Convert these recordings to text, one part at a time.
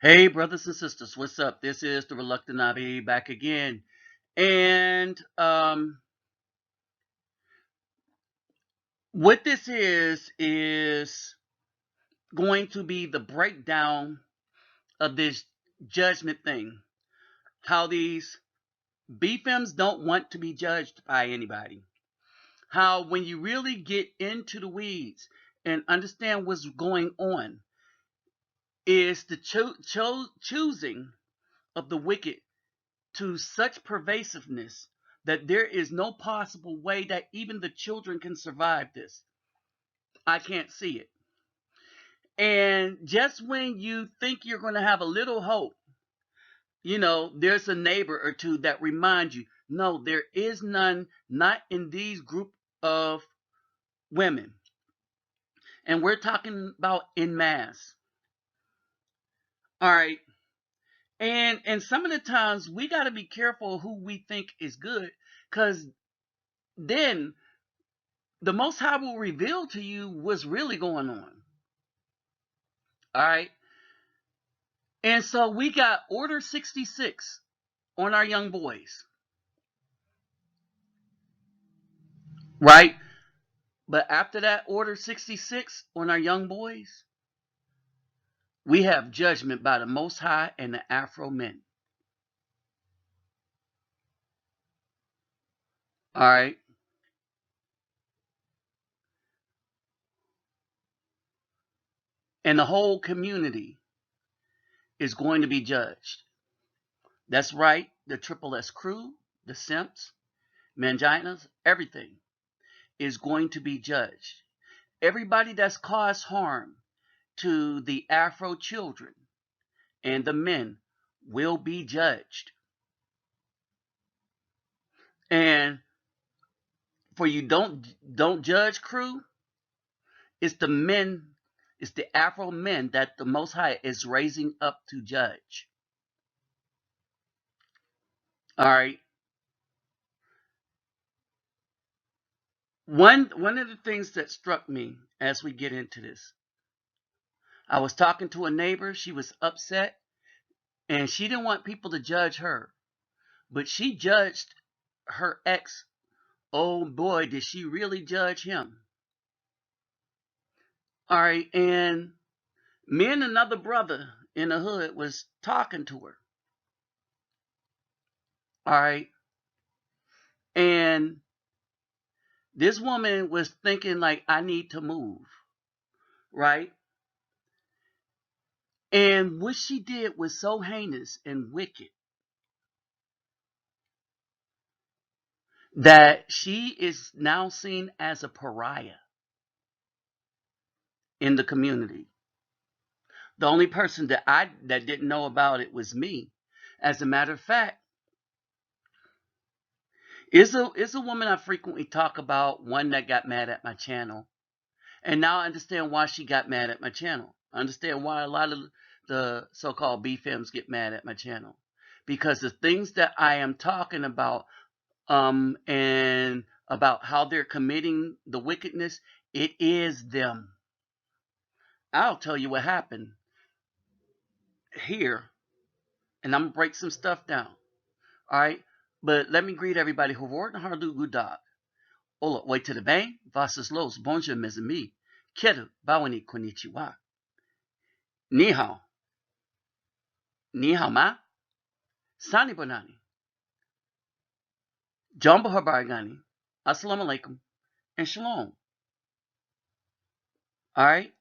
Hey, brothers and sisters, what's up? This is the Reluctant Nabi back again. And what this is going to be the breakdown of this judgment thing. How these BFEMs don't want to be judged by anybody. How when you really get into the weeds and understand what's going on, is the choosing of the wicked to such pervasiveness that there is no possible way that even the children can survive this. I can't see it. And just when you think you're going to have a little hope, there's a neighbor or two that remind you, no, there is none, not in these group of women. And we're talking about in mass. All right. And some of the times we got to be careful who we think is good, because then the Most High will reveal to you what's really going on. All right. And so we got Order 66 on our young boys. Right. But after that Order 66 on our young boys, we have judgment by the Most High and the Afro men. All right. And the whole community is going to be judged. That's right. The Triple S crew, the simps, manginas, everything is going to be judged. Everybody that's caused harm to the Afro children and the men will be judged. And for you don't judge crew, it's the men, it's the Afro men that the Most High is raising up to judge. All right. One of the things that struck me as we get into this, I was talking to a neighbor. She was upset, and she didn't want people to judge her, but she judged her ex. Oh boy, did she really judge him? All right, and me and another brother in the hood was talking to her. All right, and this woman was thinking like, I need to move, right? And what she did was so heinous and wicked that she is now seen as a pariah in the community. The only person that didn't know about it was me. As a matter of fact, is a woman I frequently talk about, one that got mad at my channel. And now I understand why she got mad at my channel. I understand why a lot of the so-called BFEMs get mad at my channel. Because the things that I am talking about, and about how they're committing the wickedness, it is them. I'll tell you what happened here, and I'm gonna break some stuff down. All right, but let me greet everybody. Hovorn hardu gudag. Ola wait to the bang. Vasas los bonjour mes amis. Keru bawani konnichiwa. Ni hao. Ni hao ma. Sani bonani. Jumbo habargani. Assalamu alaikum and shalom. All right.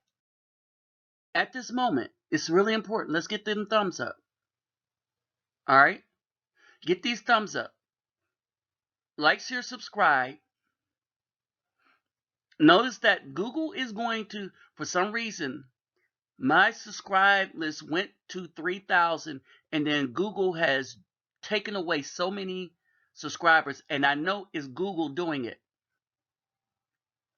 At this moment, it's really important. Let's get them thumbs up. All right. Get these thumbs up. Like, share, subscribe. Notice that Google is going to, for some reason, my subscribe list went to 3,000, and then Google has taken away so many subscribers, and I know it's Google doing it,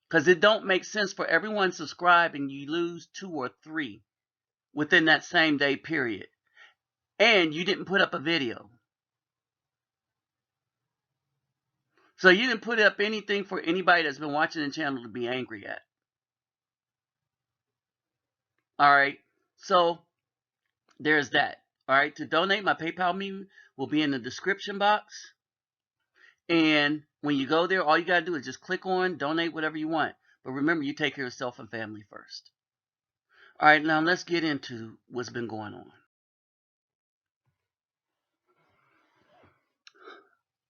because it don't make sense for everyone subscribing, you lose 2 or 3 within that same day period, and you didn't put up a video. So you didn't put up anything for anybody that's been watching the channel to be angry at. All right. So there's that. All right. To donate, my PayPal me will be in the description box. And when you go there, all you got to do is just click on donate whatever you want. But remember, you take care of yourself and family first. All right. Now let's get into what's been going on.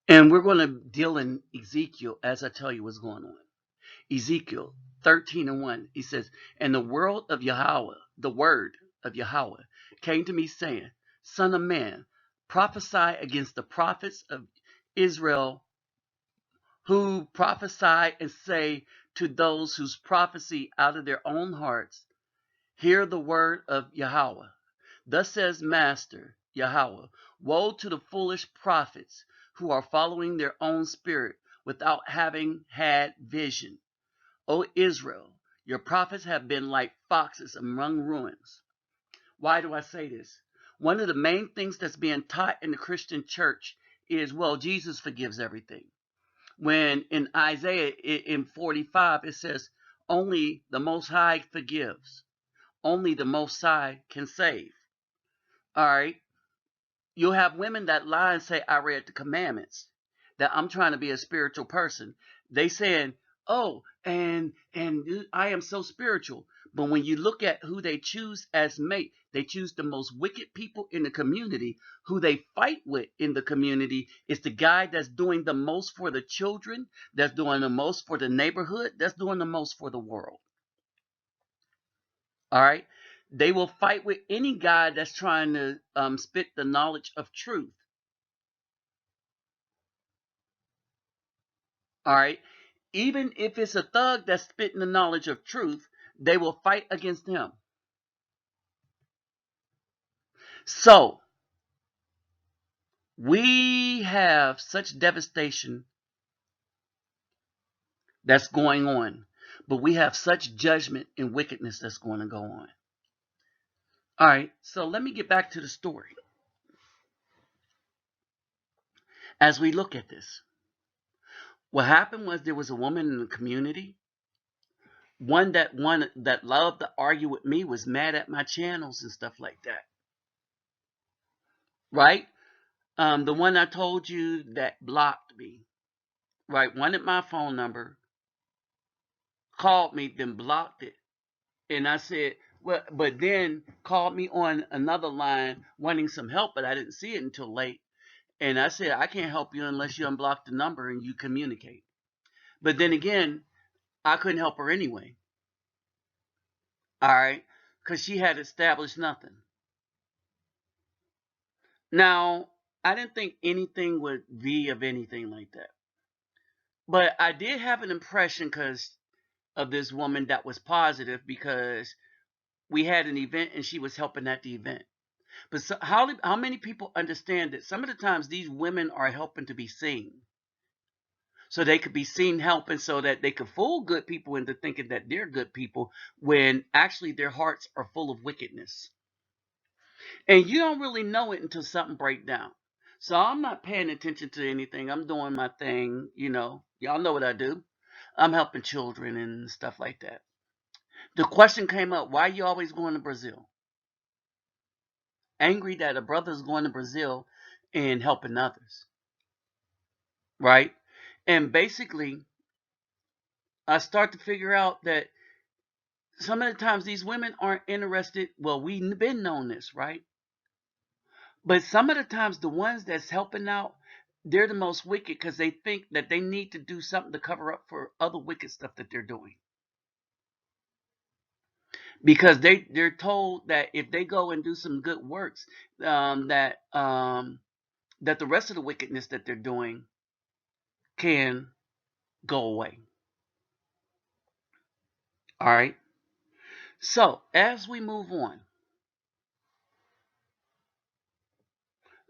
And we're going to deal in Ezekiel as I tell you what's going on. Ezekiel 13:1, he says, and the word of Yahweh came to me saying, Son of man, prophesy against the prophets of Israel who prophesy and say to those whose prophecy out of their own hearts, hear the word of Yahweh. Thus says Master Yahweh, woe to the foolish prophets who are following their own spirit without having had vision. O Israel, your prophets have been like foxes among ruins. Why do I say this? One of the main things that's being taught in the Christian church is, well, Jesus forgives everything. When in Isaiah in 45, it says, only the Most High forgives. Only the Most High can save. All right. You'll have women that lie and say, I read the commandments, that I'm trying to be a spiritual person. They saying, oh, and I am so spiritual. But when you look at who they choose as mate, they choose the most wicked people in the community. Who they fight with in the community is the guy that's doing the most for the children, that's doing the most for the neighborhood, that's doing the most for the world. All right. They will fight with any guy that's trying to spit the knowledge of truth. All right. Even if it's a thug that's spitting the knowledge of truth, they will fight against him. So we have such devastation that's going on, but we have such judgment and wickedness that's going to go on. All right. So let me get back to the story. As we look at this, what happened was there was a woman in the community. One that loved to argue with me, was mad at my channels and stuff like that. Right? The one I told you that blocked me, right? Wanted my phone number, called me, then blocked it. And I said, well, but then called me on another line wanting some help, but I didn't see it until late. And I said, I can't help you unless you unblock the number and you communicate. But then again, I couldn't help her anyway. All right? Because she had established nothing. Now, I didn't think anything would be of anything like that. But I did have an impression because of this woman that was positive, because we had an event and she was helping at the event. But so, how many people understand that some of the times these women are helping to be seen? So they could be seen helping so that they could fool good people into thinking that they're good people when actually their hearts are full of wickedness. And you don't really know it until something breaks down. So I'm not paying attention to anything. I'm doing my thing, Y'all know what I do. I'm helping children and stuff like that. The question came up, why are you always going to Brazil? Angry that a brother is going to Brazil and helping others. Right? And basically, I start to figure out that some of the times these women aren't interested. Well, we've been known this, right? But some of the times the ones that's helping out, they're the most wicked because they think that they need to do something to cover up for other wicked stuff that they're doing. Because they're told that if they go and do some good works, that the rest of the wickedness that they're doing can go away. All right. So as we move on,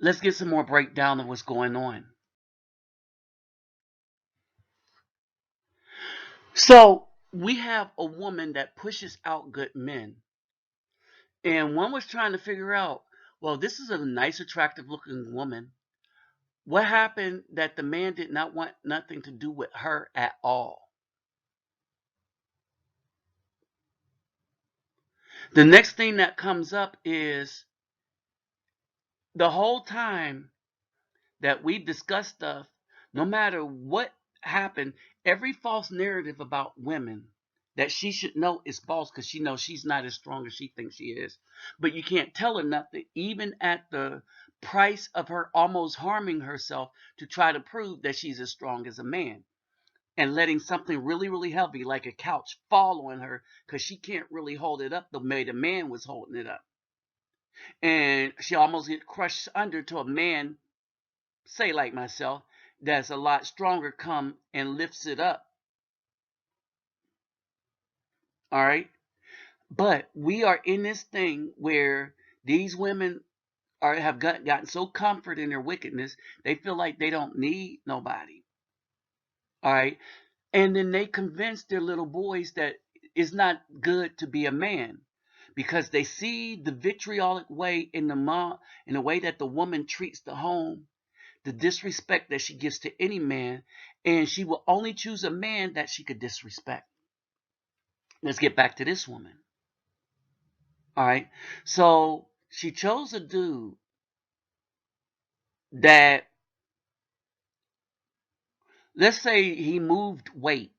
let's get some more breakdown of what's going on. So we have a woman that pushes out good men. And one was trying to figure out, well, this is a nice, attractive looking woman. What happened that the man did not want nothing to do with her at all? The next thing that comes up is the whole time that we've discussed stuff, no matter what happened, every false narrative about women that she should know is false because she knows she's not as strong as she thinks she is. But you can't tell her nothing, even at the price of her almost harming herself to try to prove that she's as strong as a man and letting something really, really heavy like a couch fall on her because she can't really hold it up the way the man was holding it up. And she almost get crushed under to a man, say like myself, that's a lot stronger come and lifts it up. All right. But we are in this thing where these women have gotten so comfort in their wickedness, they feel like they don't need nobody. All right. And then they convince their little boys that it's not good to be a man because they see the vitriolic way in the way that the woman treats the home, the disrespect that she gives to any man, and she will only choose a man that she could disrespect. Let's get back to this woman. All right. So she chose a dude that, let's say he moved weight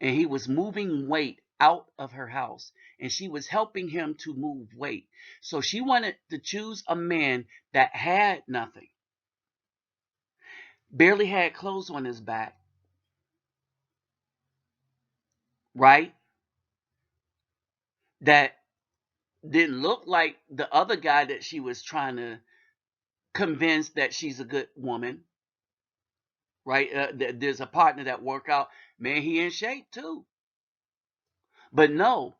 and he was moving weight out of her house and she was helping him to move weight. So she wanted to choose a man that had nothing, barely had clothes on his back, right? That didn't look like the other guy that she was trying to convince that she's a good woman, right? There's a partner that work out, man, he in shape too. But no,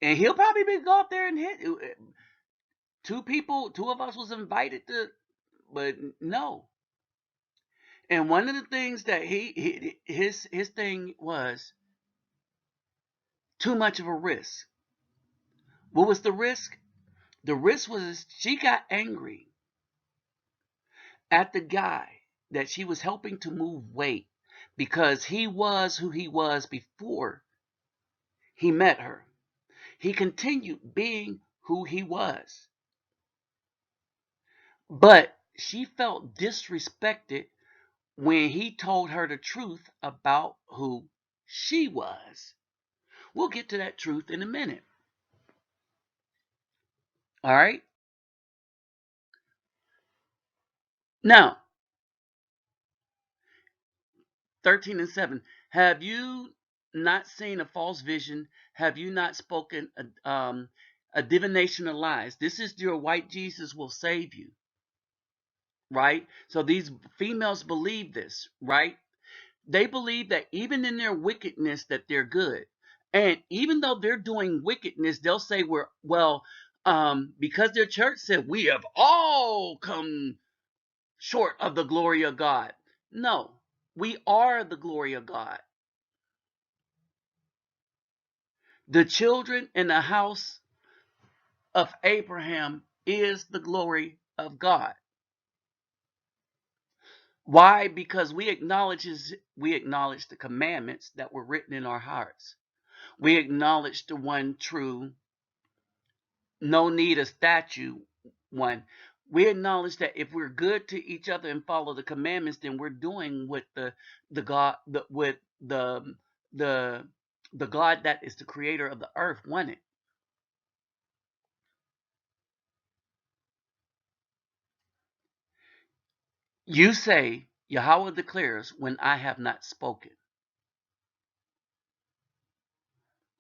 and he'll probably be go up there and hit two people. Two of us was invited to, but no. And one of the things that his thing was too much of a risk. What was the risk? The risk was she got angry at the guy that she was helping to move weight because he was who he was before he met her. He continued being who he was. But she felt disrespected when he told her the truth about who she was. We'll get to that truth in a minute. All right. Now, 13 and 7. Have you not seen a false vision? Have you not spoken a divination of lies? This is your white Jesus will save you. Right? So these females believe this, right? They believe that even in their wickedness that they're good. And even though they're doing wickedness, they'll say because their church said we have all come short of the glory of God. No, we are the glory of God. The children in the house of Abraham is the glory of God. Why? Because we acknowledge the commandments that were written in our hearts. We acknowledge the one true, no need a statue one. We acknowledge that if we're good to each other and follow the commandments, then we're doing what the God with the the God that is the creator of the earth wanted. You say, Yahweh declares, when I have not spoken.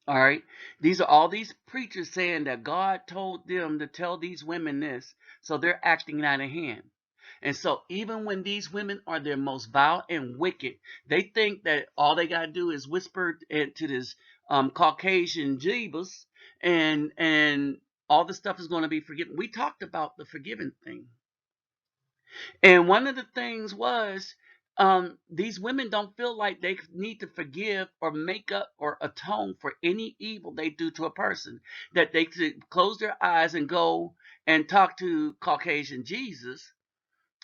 All right. These are all these preachers saying that God told them to tell these women this, so they're acting out of hand. And so even when these women are their most vile and wicked, they think that all they gotta do is whisper to this Caucasian Jeebus and all the stuff is going to be forgiven. We talked about the forgiven thing. And one of the things was these women don't feel like they need to forgive or make up or atone for any evil they do to a person. That they could close their eyes and go and talk to Caucasian Jesus,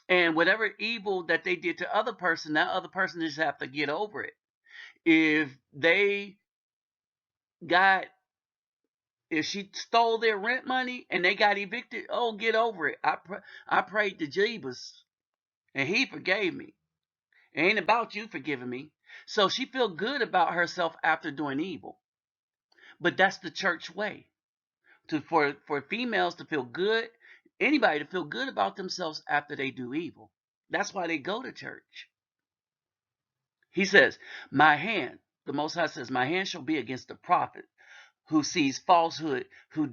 and whatever evil that they did to other person, that other person just have to get over it. If they got If she stole their rent money and they got evicted, oh, get over it. I prayed to Jesus and he forgave me. It ain't about you forgiving me. So she feel good about herself after doing evil. But that's the church way. For females to feel good, anybody to feel good about themselves after they do evil. That's why they go to church. He says, my hand, the Most High says, my hand shall be against the prophet who sees falsehood, who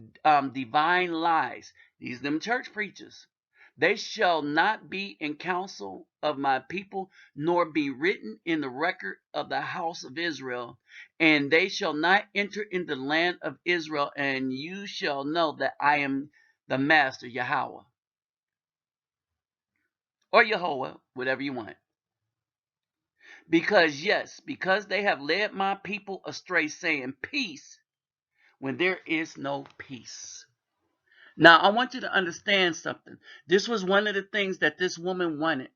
divine lies. These them church preachers. They shall not be in counsel of my people, nor be written in the record of the house of Israel. And they shall not enter into the land of Israel, and you shall know that I am the master, Yahweh. Or Yehovah, whatever you want. Because they have led my people astray, saying peace, when there is no peace. Now, I want you to understand something. This was one of the things that this woman wanted.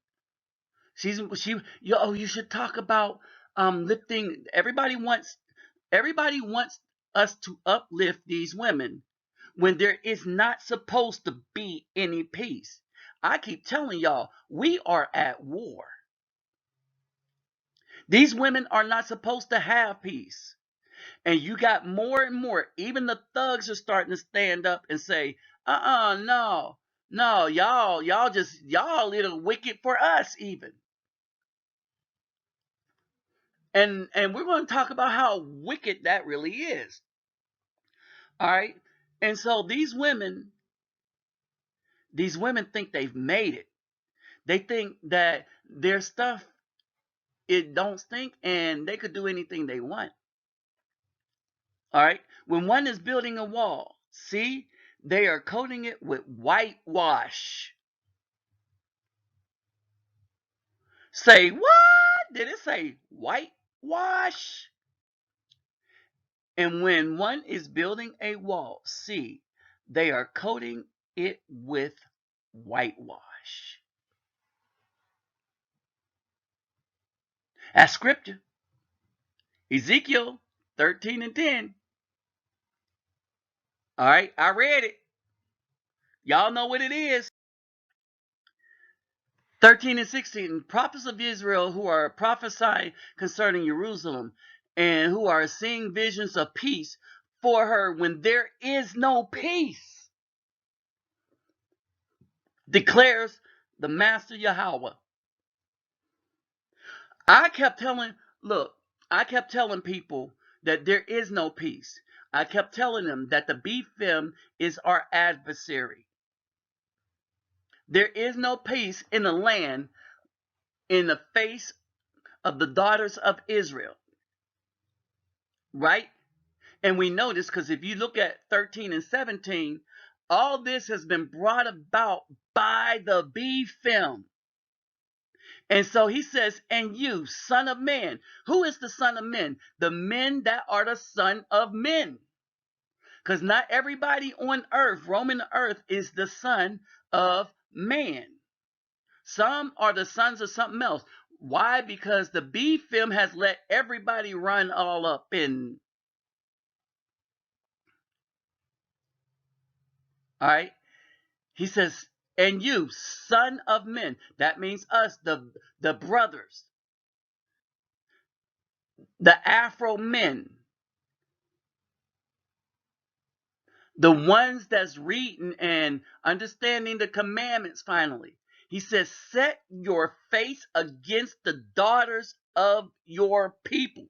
You should talk about lifting. Everybody wants us to uplift these women when there is not supposed to be any peace. I keep telling y'all, we are at war. These women are not supposed to have peace. And you got more and more, even the thugs are starting to stand up and say, no, y'all little wicked for us even. And we're going to talk about how wicked that really is. All right. And so these women think they've made it. They think that their stuff, it don't stink and they could do anything they want. All right. When one is building a wall, see, they are coating it with whitewash. Say what? Did it say whitewash? And when one is building a wall, see, they are coating it with whitewash. That's scripture. Ezekiel 13 and 10. All right, I read it. Y'all know what it is. 13 and 16. Prophets of Israel who are prophesying concerning Jerusalem and who are seeing visions of peace for her when there is no peace, declares the Master Yahweh. I kept telling people that there is no peace. I kept telling them that the BFM is our adversary. There is no peace in the land in the face of the daughters of Israel. Right? And we know this because if you look at 13 and 17, all this has been brought about by the BFM. And so he says, and you, son of man. Who is the son of men? The men that are the son of men. Because not everybody on earth, roaming the earth, is the son of man. Some are the sons of something else. Why? Because the BFM has let everybody run all up in. All right. He says, and you, son of men. That means us, the brothers, the Afro men, the ones that's reading and understanding the commandments finally. He says, set your face against the daughters of your people.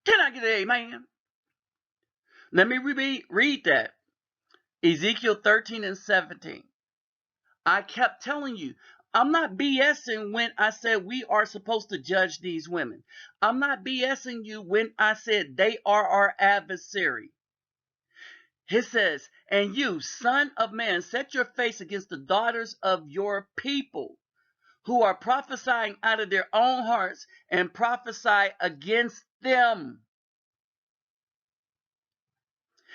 Can I get an amen? Let me read that. Ezekiel 13 and 17. I kept telling you, I'm not BSing when I said we are supposed to judge these women. I'm not BSing you when I said they are our adversary. He says, and you, son of man, set your face against the daughters of your people who are prophesying out of their own hearts and prophesy against them.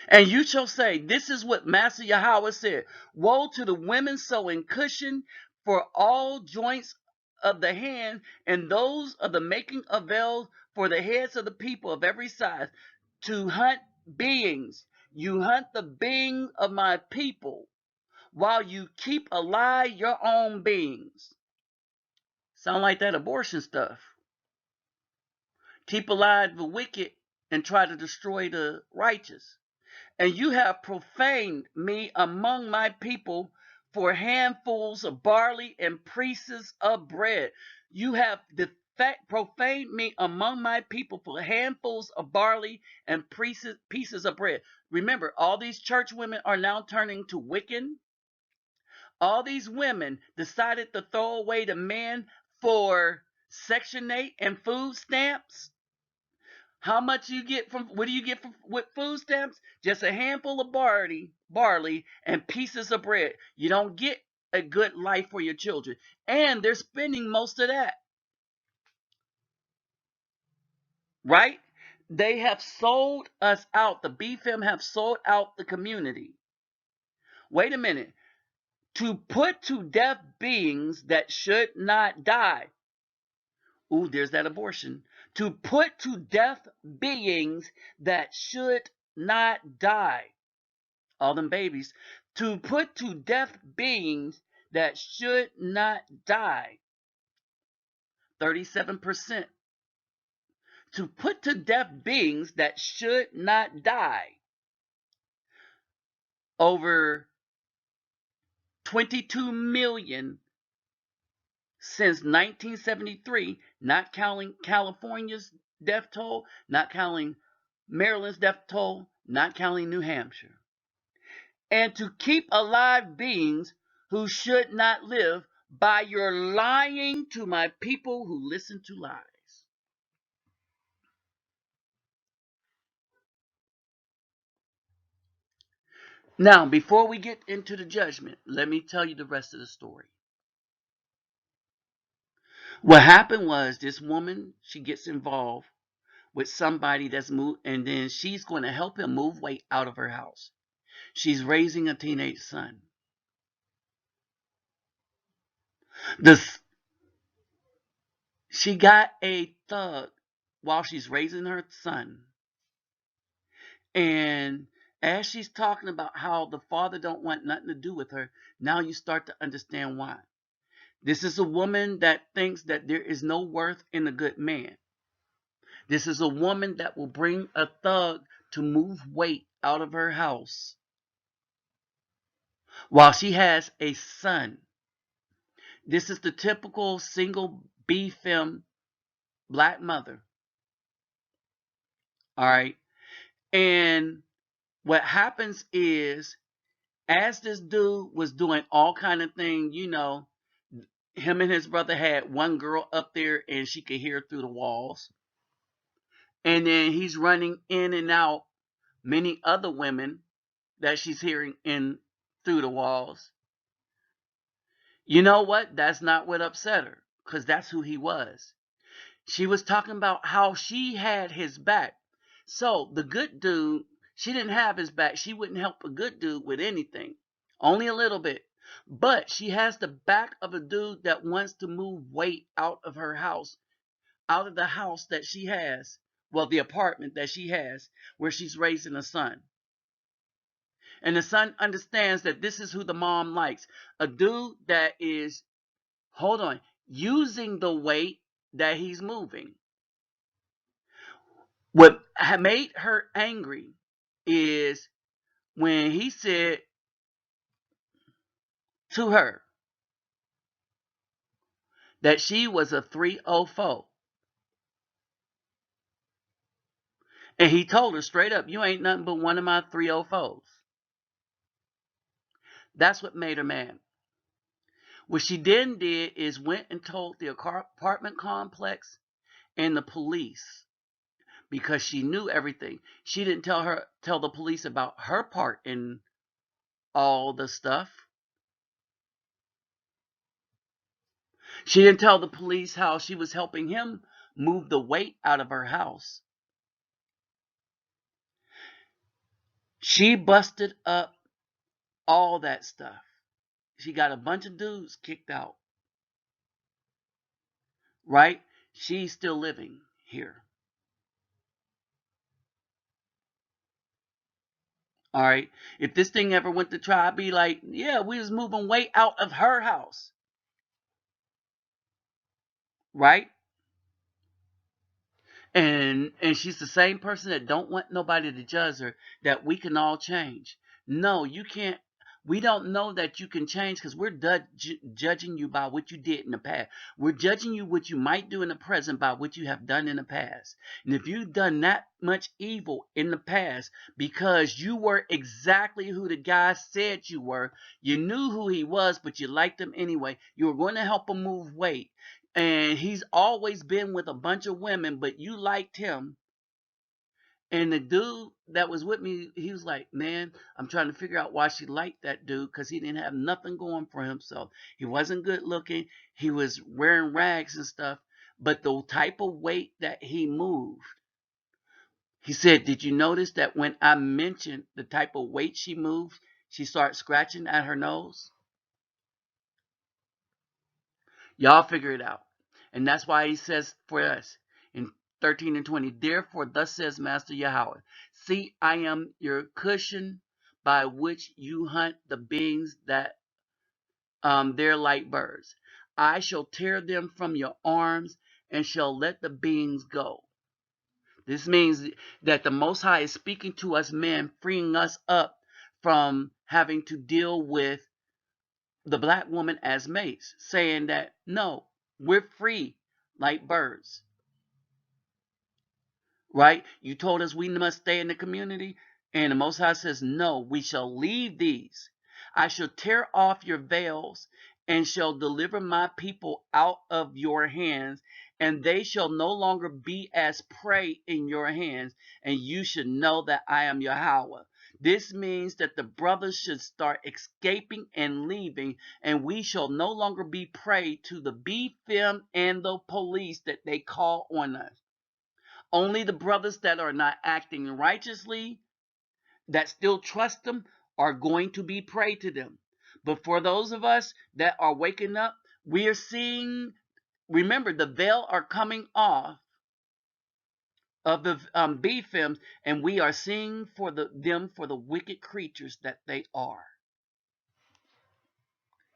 And you shall say, this is what Master Yahweh said. Woe to the women sewing cushion for all joints of the hand and those of the making of veils for the heads of the people of every size. to hunt beings. You hunt the being of my people while you keep alive your own beings. Sound like that abortion stuff. Keep alive the wicked and try to destroy the righteous. And you have profaned me among my people for handfuls of barley and pieces of bread. You have profaned me among my people for handfuls of barley and pieces of bread. Remember, all these church women are now turning to Wiccan. All these women decided to throw away the men for Section 8 and food stamps. How much you get from, what do you get from, with food stamps? Just a handful of barley and pieces of bread. You don't get a good life for your children. And they're spending most of that, right? They have sold us out. The BFM have sold out the community. Wait a minute. To put to death beings that should not die. Ooh, there's that abortion. To put to death beings that should not die. All them babies. To put to death beings that should not die. 37%. To put to death beings that should not die. Over 22 million since 1973, not counting California's death toll, not counting Maryland's death toll, not counting New Hampshire. And to keep alive beings who should not live by your lying to my people who listen to lies. Now, before we get into the judgment, let me tell you the rest of the story. What happened was this woman, she gets involved with somebody that's moved, and then she's going to help him move weight out of her house. She's raising a teenage son. This, she got a thug while she's raising her son. And as she's talking about how the father don't want nothing to do with her, now you start to understand why. This is a woman that thinks that there is no worth in a good man. This is a woman that will bring a thug to move weight out of her house while she has a son. This is the typical single BFM black mother. All right. And what happens is, as this dude was doing all kind of things, him and his brother had one girl up there and she could hear through the walls. And then he's running in and out many other women that she's hearing in through the walls. You know what? That's not what upset her, because that's who he was. She was talking about how she had his back. So the good dude, she didn't have his back. She wouldn't help a good dude with anything. Only a little bit. But she has the back of a dude that wants to move weight out of her house, out of the house that she has. Well, the apartment that she has, where she's raising a son. And the son understands that this is who the mom likes. A dude that is, hold on, using the weight that he's moving. What made her angry is when he said to her that she was a 304. And he told her straight up, you ain't nothing but one of my 304s. That's what made her mad. What she then did is went and told the apartment complex and the police, because she knew everything. She didn't tell the police about her part in all the stuff. She didn't tell the police how she was helping him move the weight out of her house. She busted up all that stuff. She got a bunch of dudes kicked out. Right? She's still living here. All right. If this thing ever went to try, I'd be like, yeah, we was moving way out of her house. Right? And she's the same person that don't want nobody to judge her, that we can all change. No, you can't. We don't know that you can change because we're judging you by what you did in the past. We're judging you what you might do in the present by what you have done in the past. And if you've done that much evil in the past because you were exactly who the guy said you were, you knew who he was, but you liked him anyway, you were going to help him move weight, and he's always been with a bunch of women, but you liked him. And the dude that was with me, he was like, man, I'm trying to figure out why she liked that dude, because he didn't have nothing going for himself. He wasn't good looking. He was wearing rags and stuff. But the type of weight that he moved, he said, did you notice that when I mentioned the type of weight she moved, she started scratching at her nose? Y'all figure it out. And that's why he says for us in 13 and 20, therefore, thus says Master Yahweh, see, I am your cushion by which you hunt the beings that they're like birds. I shall tear them from your arms and shall let the beings go. This means that the Most High is speaking to us men, freeing us up from having to deal with the black woman as mates, saying that no, we're free like birds, right? You told us we must stay in the community, and the Most High says, no, we shall leave these. I shall tear off your veils and shall deliver my people out of your hands, and they shall no longer be as prey in your hands, and you should know that I am Yahweh. This means that the brothers should start escaping and leaving, and we shall no longer be prey to the BFM and the police that they call on us. Only the brothers that are not acting righteously, that still trust them, are going to be prey to them. But for those of us that are waking up, we are seeing, remember, the veil are coming off of the BFMs, and we are seeing for them for the wicked creatures that they are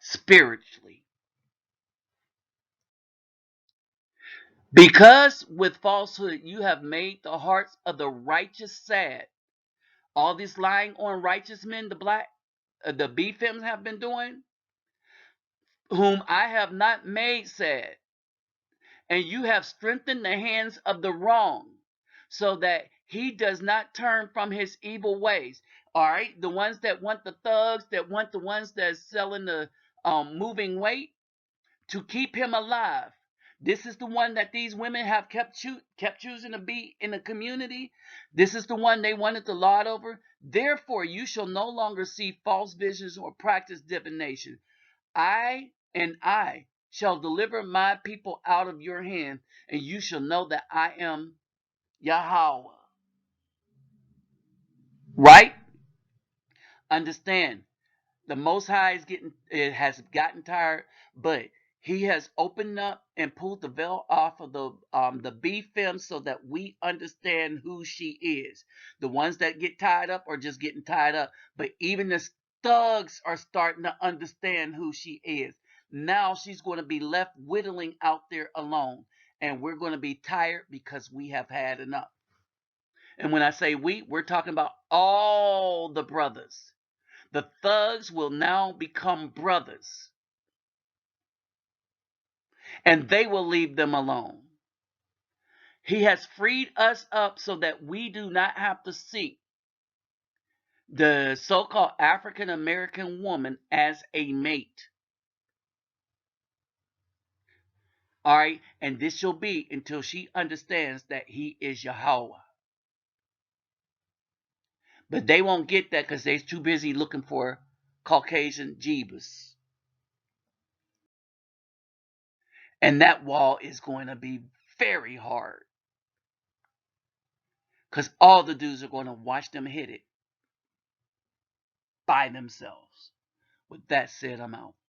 spiritually. Because with falsehood you have made the hearts of the righteous sad. All this lying on righteous men, the BFMs have been doing, whom I have not made sad. And you have strengthened the hands of the wrong, so that he does not turn from his evil ways. All right, the ones that want the thugs, that want the ones that's selling the moving weight to keep him alive. This is the one that these women have kept choosing to be in the community. This is the one they wanted to lord over. Therefore, you shall no longer see false visions or practice divination. I shall deliver my people out of your hand, and you shall know that I am Yahweh. Right? Understand. The Most High has gotten tired, but he has opened up and pulled the veil off of the B film so that we understand who she is. The ones that get tied up are just getting tied up, but even the thugs are starting to understand who she is. Now she's going to be left whittling out there alone, and we're going to be tired because we have had enough. And when I say we, we're talking about all the brothers. The thugs will now become brothers, and they will leave them alone. He has freed us up so that we do not have to seek the so-called African American woman as a mate. All right, and this shall be until she understands that he is Yahweh. But they won't get that because they're too busy looking for Caucasian Jeebus. And that wall is going to be very hard because all the dudes are going to watch them hit it by themselves. With that said, I'm out.